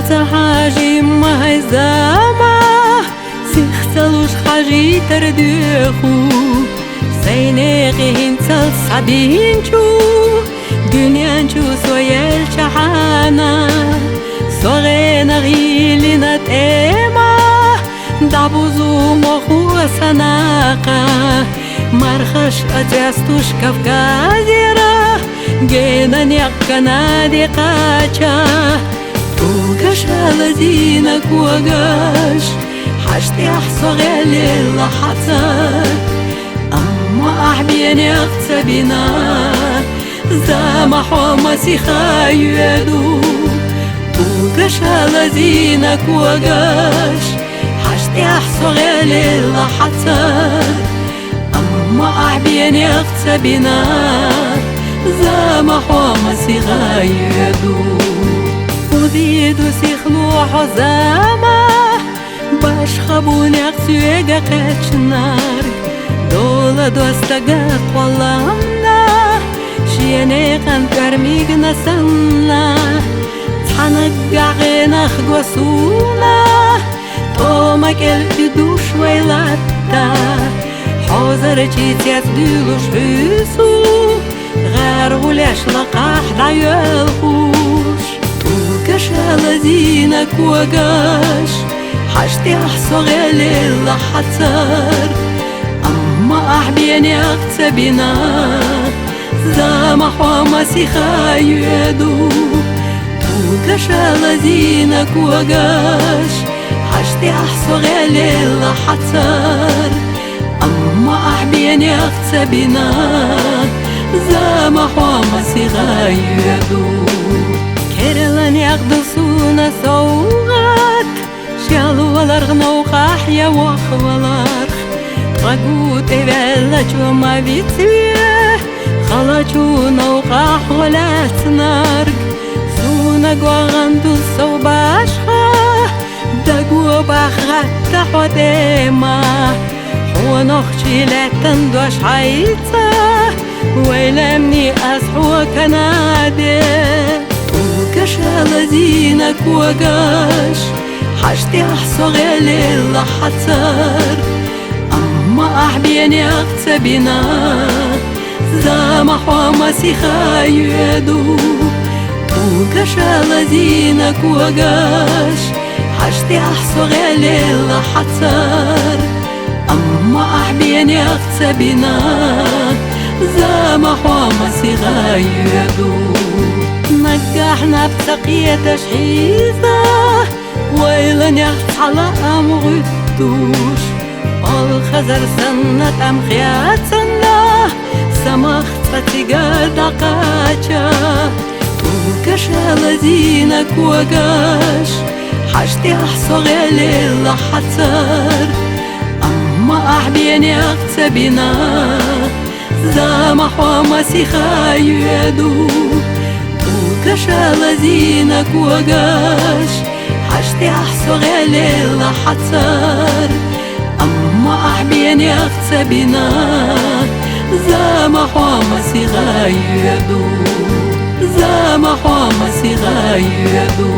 حاجي ما هي زعما سيختلوش حاجي ترديخو سينيقي هنتل صعبينشو دنيانشو سويل شحانا صغينا غيلنا تيما دعبوزو مخو سناقا مرخش أجاستوش كفكازيرا جينا نيقنا دي قاچا توقش لذينك وقاش حاجتي أحصى غالي لحظك أما أحبيني أقتبنا زامح ومسيخا يدو توقش لذينك وقاش حاجتي أحصى غالي لحظك أما أحبيني أقتبنا زامح ومسيخا يدو وزيدو سيخلو حزامة باش خبوني أقسيقا قاتشنار دولا دوستقا قولامنا شيني قان كرميقنا سنا تحنقع غينا خقوسونا طومك الفدوش ويلاتا حوزر جيتيات ديلوش فيسو غير ولاش لقاح دعيالخوش توقش لذينك وقاش حاجتي أحصى غالي لحتر أما أحبيني أقتبنا زامح ومسيخا يدو توقش لذينك وقاش حاجتي أحصى غالي لحتر أما أحبيني أقتبنا زامح ومسيخا يدو كيرلن يقدسونا سوغات شالو الارغنا وقاحيا وخوالارخ غاقوت إبالة وما بيتويه خلاجونا وقاح ولا تنارق سونا قواغندو الصوباشخا داقوا باخغا تحوى ديما ونخشي لا تندوش حيتا ويلمني أصحو كنادي توقش لذينك وقاش حاجتي أحصى غالي لحتر أما أحبيني أقتبنا زامح ومسيخا يدو توقش لذينك وقاش حاجتي أحصى غالي لحتر أما أحبيني أقتبنا زامح ومسيخا يدو نجحنا بسقية تشحيزة ويلن يخص على أمغدوش الخزر سنة أم خيات سنة سمخت فتيقى دقاتشا توقش لذينك وقاش حاجتي أحصى غالي لحتر أما أحبيني أقتبنا زامح ومسيخا يدو توقش لذينك وقاش حاجتي أحصى غالي لحتر أما أحبيني أقتبنا زامح ومسيخا يدو زامح ومسيخا يدو